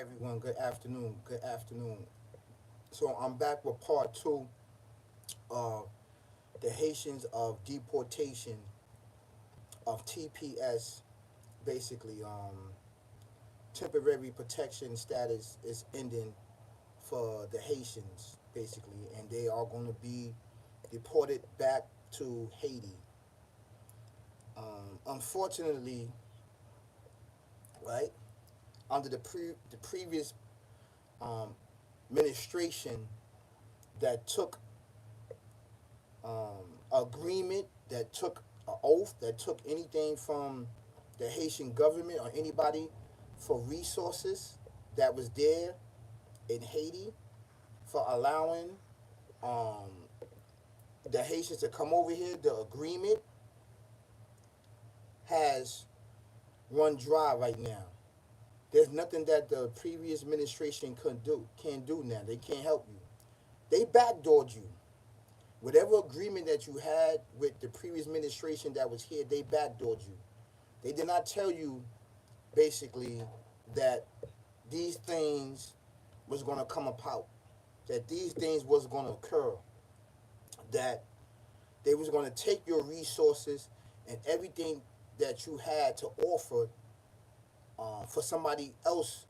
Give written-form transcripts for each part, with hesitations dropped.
Everyone, good afternoon. Good afternoon. So I'm back with part two of the Haitians of deportation of TPS. Basically, temporary protection status is ending for the Haitians, basically, and they are going to be deported back to Haiti. Unfortunately, right under the previous um, administration that took agreement, that took an oath, that took anything from the Haitian government or anybody for resources that was there in Haiti for allowing um, the Haitians to come over here. The agreement has run dry right now. There's nothing that the previous administration couldn't do, can't do now. They can't help you. They backdoored you. Whatever agreement that you had with the previous administration that was here, they backdoored you. They did not tell you basically that these things was going to come about, that these things was going to occur, that they was going to take your resources and everything that you had to offer for somebody else,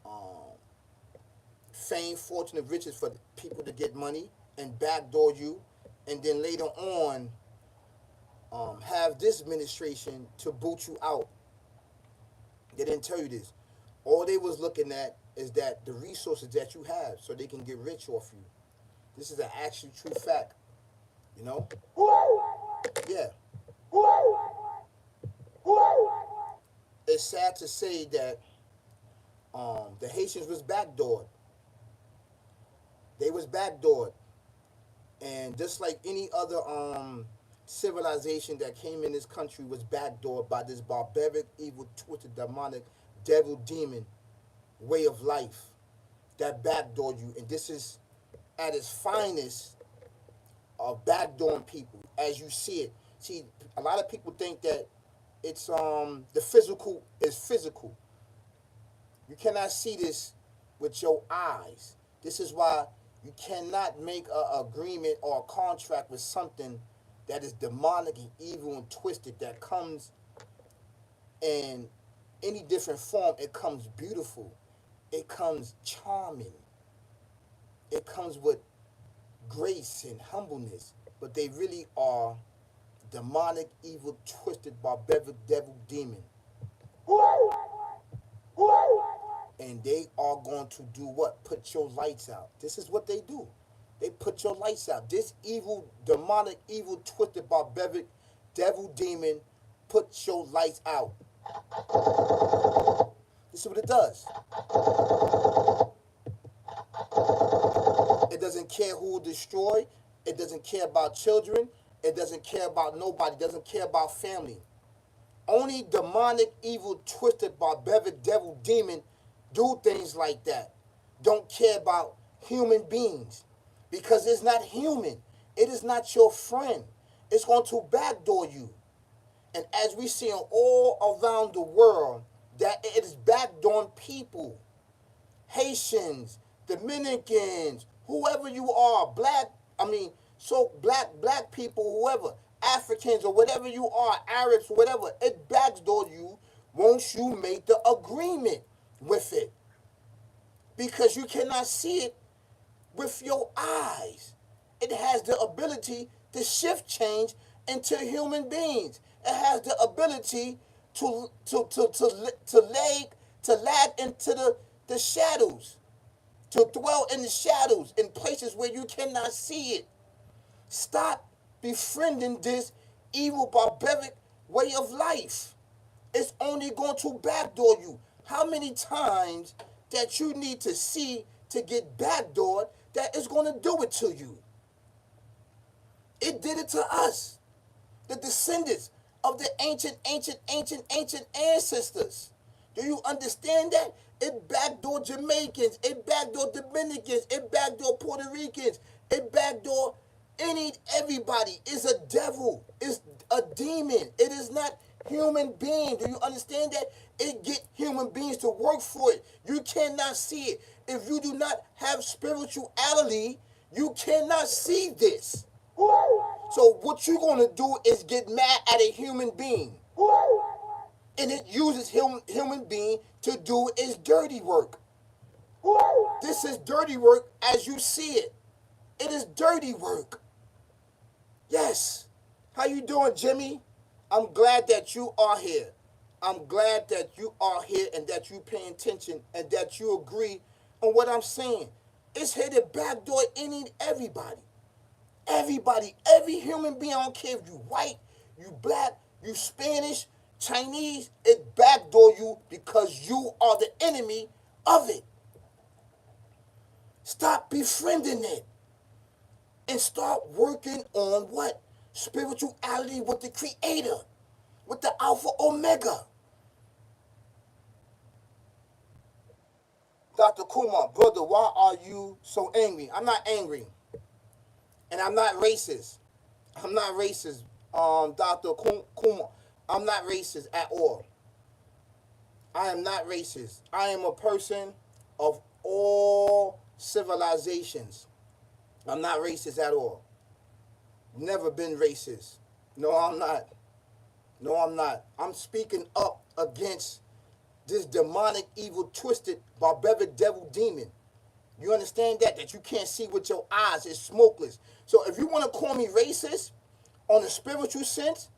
um, fame, fortune, and riches for people to get money and backdoor you, and then later on have this administration to boot you out. They didn't tell you this. All they was looking at is that the resources that you have, so they can get rich off you. This is an actual true fact. You know? Yeah. It's sad to say that the Haitians was backdoored. They was backdoored, and just like any other civilization that came in this country was backdoored by this barbaric, evil, twisted, demonic, devil, demon way of life that backdoored you. And this is at its finest of backdooring people, as you see it. See, a lot of people think that it's the physical is physical. You cannot see this with your eyes. This is why you cannot make an agreement or a contract with something that is demonic and evil and twisted, that comes in any different form. It comes beautiful. It comes charming. It comes with grace and humbleness. But they really are demonic, evil, twisted, barbaric, devil, demon. And they are going to do what? Put your lights out. This is what they do. They put your lights out. This evil, demonic, evil, twisted, barbaric, devil, demon, put your lights out. This is what it does. It doesn't care who will destroy. It doesn't care about children. It doesn't care about nobody. It doesn't care about family. Only demonic, evil, twisted, barbaric, devil, demon do things like that. Don't care about human beings because it's not human. It is not your friend. It's going to backdoor you. And as we see all around the world, that it is backdooring people. Haitians, Dominicans, whoever you are, black people, whoever, Africans or whatever you are, Arabs, whatever, it backdoor you once you make the agreement with it. Because you cannot see it with your eyes. It has the ability to shift change into human beings. It has the ability to lag into the shadows, to dwell in the shadows in places where you cannot see it. Stop befriending this evil, barbaric way of life. It's only going to backdoor you. How many times that you need to see to get backdoored that it's going to do it to you? It did it to us, the descendants of the ancient ancestors. Do you understand that? It backdoor Jamaicans, it backdoor Dominicans, it backdoor Puerto Ricans, it backdoor everybody. Is a devil, is a demon. It is not human being. Do you understand that? It get human beings to work for it. You cannot see it. If you do not have spirituality, you cannot see this. So what you're going to do is get mad at a human being. And it uses human being to do its dirty work. This is dirty work as you see it. It is dirty work. Yes. How you doing, Jimmy? I'm glad that you are here. I'm glad that you are here and that you pay attention and that you agree on what I'm saying. It's here to backdoor any and everybody. Everybody, every human being, I don't care if you white, you black, you Spanish, Chinese, it backdoor you because you are the enemy of it. Stop befriending it and start working on what? Spirituality with the Creator, with the Alpha Omega. Dr. Kumar, brother, why are you so angry? I'm not angry. And I'm not racist. I'm not racist, Dr. Kumar. I'm not racist at all. I am not racist. I am a person of all civilizations. I'm not racist at all. Never been racist. No, I'm not. No, I'm not. I'm speaking up against this demonic, evil, twisted, barbaric devil demon. You understand that? That you can't see with your eyes. It's smokeless. So if you want to call me racist on a spiritual sense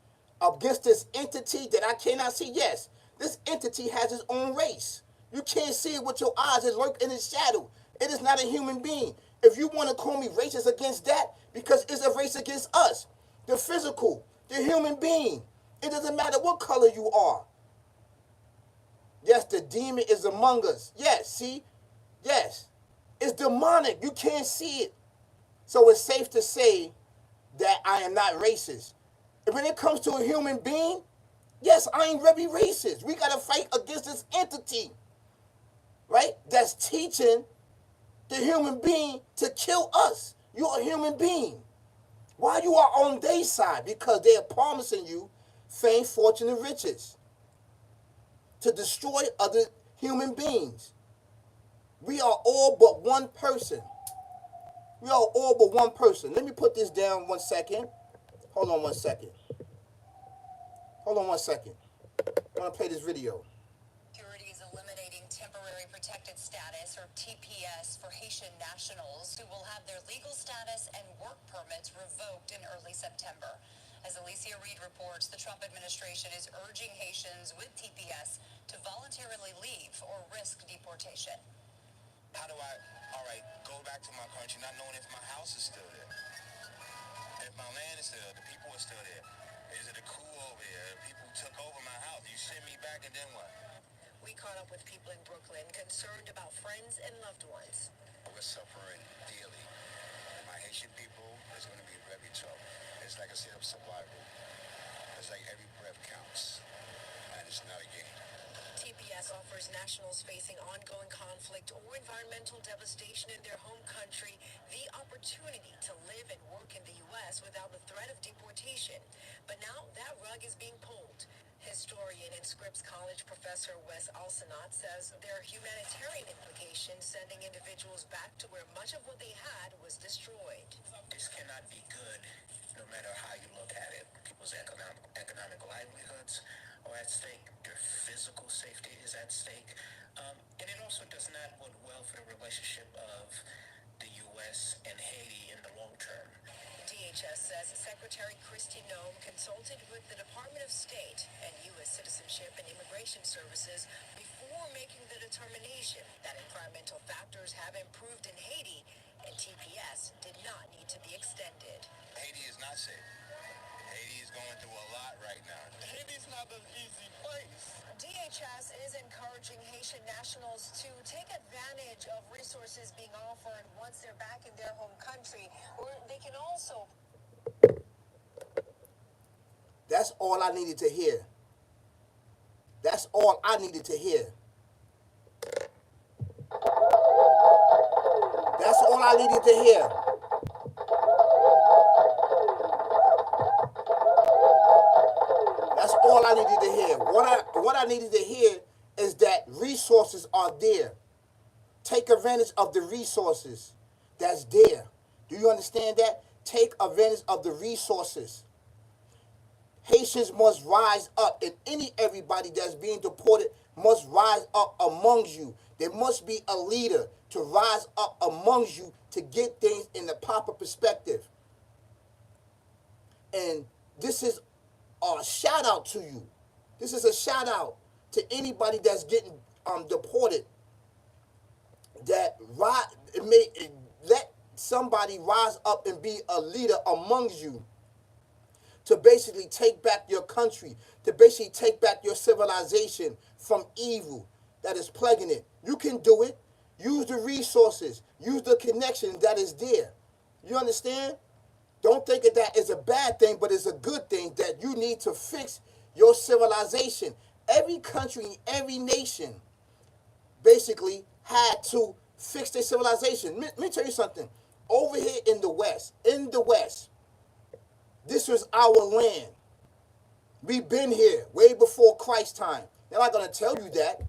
against this entity that I cannot see, yes, this entity has its own race. You can't see it with your eyes. It lurks in its shadow. It is not a human being. If you want to call me racist against that, because it's a race against us, the physical, the human being. It doesn't matter what color you are. Yes, the demon is among us. Yes, see? Yes. It's demonic. You can't see it. So it's safe to say that I am not racist. And when it comes to a human being, yes, I ain't really racist. We got to fight against this entity, right? That's teaching the human being to kill us. You're a human being. Why you are on their side? Because they are promising you fame, fortune, and riches to destroy other human beings. We are all but one person. We are all but one person. Let me put this down 1 second. Hold on 1 second. Hold on 1 second. I want to play this video. Security is eliminating temporary protected status, or TPS, for Haitian nationals who will have their legal status and work permits revoked in early September. As Alicia Reed reports, the Trump administration is urging Haitians with TPS to voluntarily leave or risk deportation. How do I, all right, go back to my country not knowing if my house is still there? If my land is still there, the people are still there. Is it a coup over here? People took over my house. You send me back and then what? We caught up with people in Brooklyn concerned about friends and loved ones. We're suffering dearly. My Haitian people is going to be very tough. It's like a state of survival. It's like every breath counts. And it's not a game. TPS offers nationals facing ongoing conflict or environmental devastation in their home country the opportunity to live and work in the U.S. without the threat of deportation. But now that rug is being pulled. Historian and Scripps College professor Wes Alsanat says there are humanitarian implications sending individuals back to where much of what they had was destroyed. This cannot be good, no matter how you look at it. People's economic livelihoods are at stake. Their physical safety is at stake. And it also does not bode well for the relationship of the U.S. and Haiti in the long term. DHS says Secretary Kristi Noem consulted with the Department of State and U.S. Citizenship and Immigration Services before making the determination that environmental factors have improved in Haiti and TPS did not need to be extended. Haiti is not safe. Haiti is going through a lot right now. Haiti's not an easy place. DHS is encouraging Haitian nationals to take advantage of resources being offered once they're back in their home country, or they can also... That's all I needed to hear. That's all I needed to hear. That's all I needed to hear. That's all I needed to hear. What I needed to hear is that resources are there. Take advantage of the resources that's there. Do you understand that? Take advantage of the resources. Haitians must rise up, and everybody that's being deported must rise up amongst you. There must be a leader to rise up amongst you to get things in the proper perspective. And this is a shout out to you. This is a shout out to anybody that's getting deported. That let somebody rise up and be a leader amongst you to basically take back your country, to basically take back your civilization from evil that is plaguing it. You can do it. Use the resources. Use the connection that is there. You understand? Don't think of that as a bad thing, but it's a good thing that you need to fix your civilization. Every country, every nation basically had to fix their civilization. Let me tell you something. Over here in the West, this was our land. We've been here way before Christ's time. They're not going to tell you that.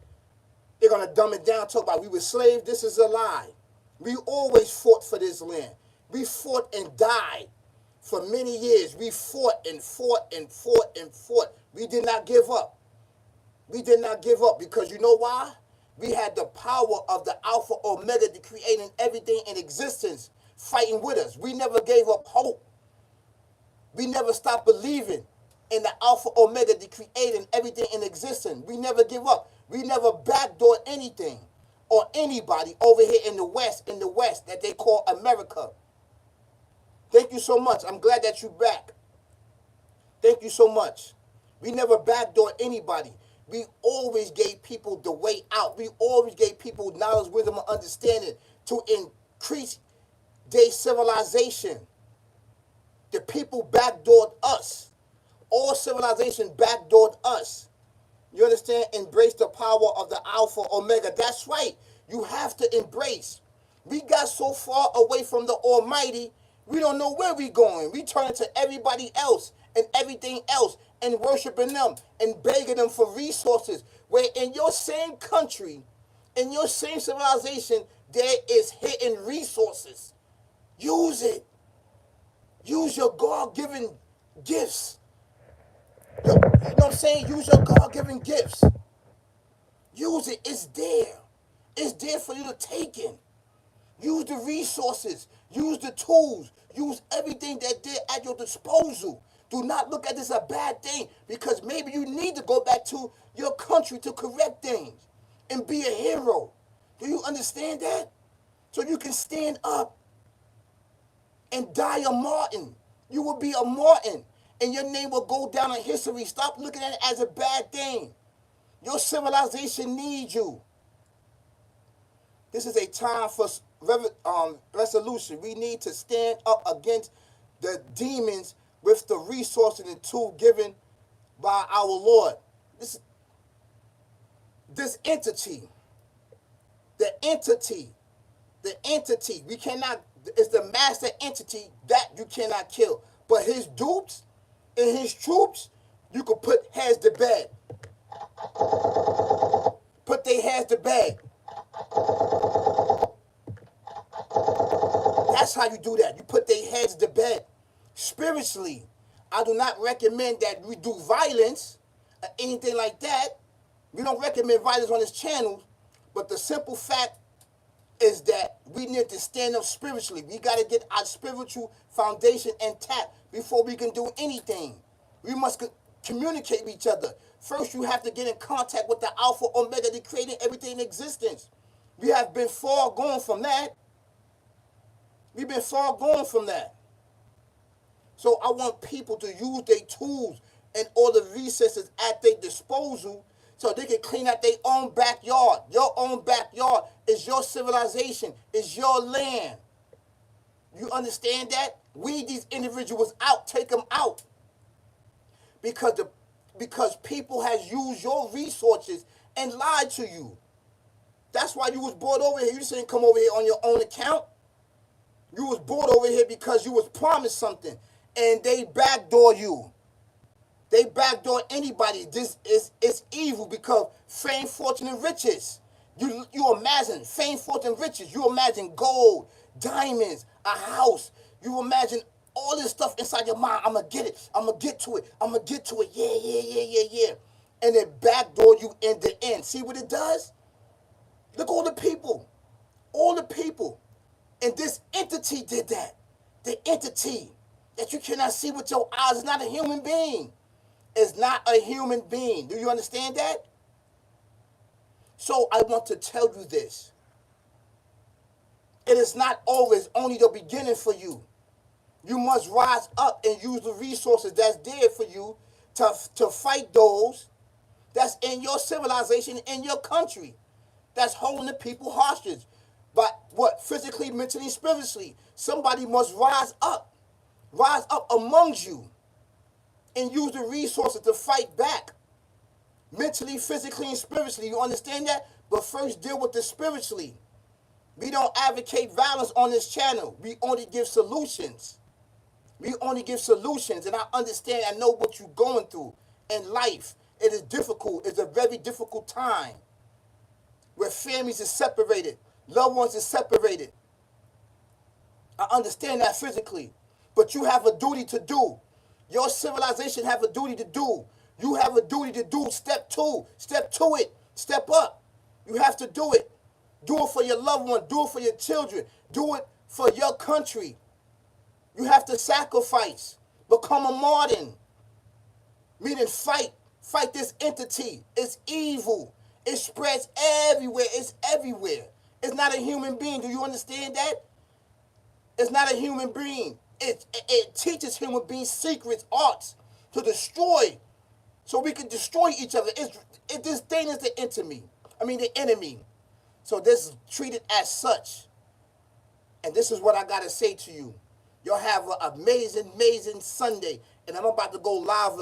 They're going to dumb it down, talk about we were slaves. This is a lie. We always fought for this land. We fought and died for many years. We fought and fought and fought and fought. We did not give up. We did not give up because you know why? We had the power of the Alpha Omega, the creating everything in existence, fighting with us. We never gave up hope. We never stopped believing in the Alpha Omega, the creating everything in existence. We never give up. We never backdoor anything or anybody over here in the West that they call America. Thank you so much. I'm glad that you're back. Thank you so much. We never backdoor anybody. We always gave people the way out. We always gave people knowledge, wisdom, and understanding to increase their civilization. The people backdoored us. All civilization backdoored us. You understand? Embrace the power of the Alpha Omega. That's right. You have to embrace. We got so far away from the Almighty, we don't know where we're going. We turn to everybody else and everything else and worshiping them and begging them for resources. Where in your same country, in your same civilization, there is hidden resources. Use it. Use your God-given gifts. You know what I'm saying? Use your God-given gifts. Use it. It's there. It's there for you to take in. Use the resources. Use the tools. Use everything that they're at your disposal. Do not look at this as a bad thing because maybe you need to go back to your country to correct things and be a hero. Do you understand that? So you can stand up and die a martyr. You will be a martyr and your name will go down in history. Stop looking at it as a bad thing. Your civilization needs you. This is a time for resolution. We need to stand up against the demons with the resources and tool given by our Lord. This entity, the entity, we cannot, is the master entity that you cannot kill. But his dupes and his troops, you could put heads to bed. Put their heads to bed. That's how you do that. You put their heads to bed. Spiritually, I do not recommend that we do violence or anything like that. We don't recommend violence on this channel. But the simple fact is that we need to stand up spiritually. We got to get our spiritual foundation intact before we can do anything. We must communicate with each other. First, you have to get in contact with the Alpha Omega, the creating everything in existence. We have been far gone from that. We've been far gone from that. So I want people to use their tools and all the resources at their disposal so they can clean out their own backyard. Your own backyard is your civilization, is your land. You understand that? Weed these individuals out, take them out. Because people has used your resources and lied to you. That's why you was brought over here. You just didn't come over here on your own account. You was brought over here because you was promised something and they backdoor you. They backdoor anybody. This is it's evil because fame, fortune, and riches. You imagine fame, fortune, and riches. You imagine gold, diamonds, a house. You imagine all this stuff inside your mind. I'm gonna get it. I'm gonna get to it. I'm gonna get to it. Yeah, yeah, yeah, yeah, yeah. And then backdoor you in the end. See what it does? Look at all the people. All the people. And this entity did that. The entity that you cannot see with your eyes is not a human being. Is not a human being. Do you understand that? So I want to tell you this. It is not always only the beginning for you. You must rise up and use the resources that's there for you to fight those that's in your civilization, in your country, that's holding the people hostage. But what? Physically, mentally, spiritually. Somebody must rise up amongst you and use the resources to fight back. Mentally, physically, and spiritually. You understand that? But first deal with the spiritually. We don't advocate violence on this channel. We only give solutions. We only give solutions. And I understand, I know what you're going through in life. It is difficult. It's a very difficult time where families are separated. Loved ones are separated. I understand that physically. But you have a duty to do. Your civilization have a duty to do. You have a duty to do step two. Step to it. Step up. You have to do it. Do it for your loved one. Do it for your children. Do it for your country. You have to sacrifice. Become a martyr. Meaning fight. Fight this entity. It's evil. It spreads everywhere. It's everywhere. It's not a human being. Do you understand that? It's not a human being. It teaches human beings secrets, arts to destroy, so we can destroy each other. This thing is the enemy. The enemy. So this is treated as such. And this is what I gotta say to you. Y'all have an amazing, amazing Sunday. And I'm about to go live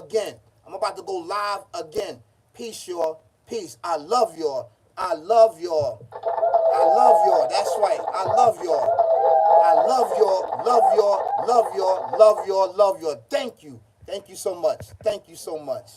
again. Peace, y'all. Peace. I love y'all. I love y'all. I love y'all. That's right. I love y'all. I love y'all, love y'all, love y'all, love y'all, love y'all. Thank you. Thank you so much. Thank you so much.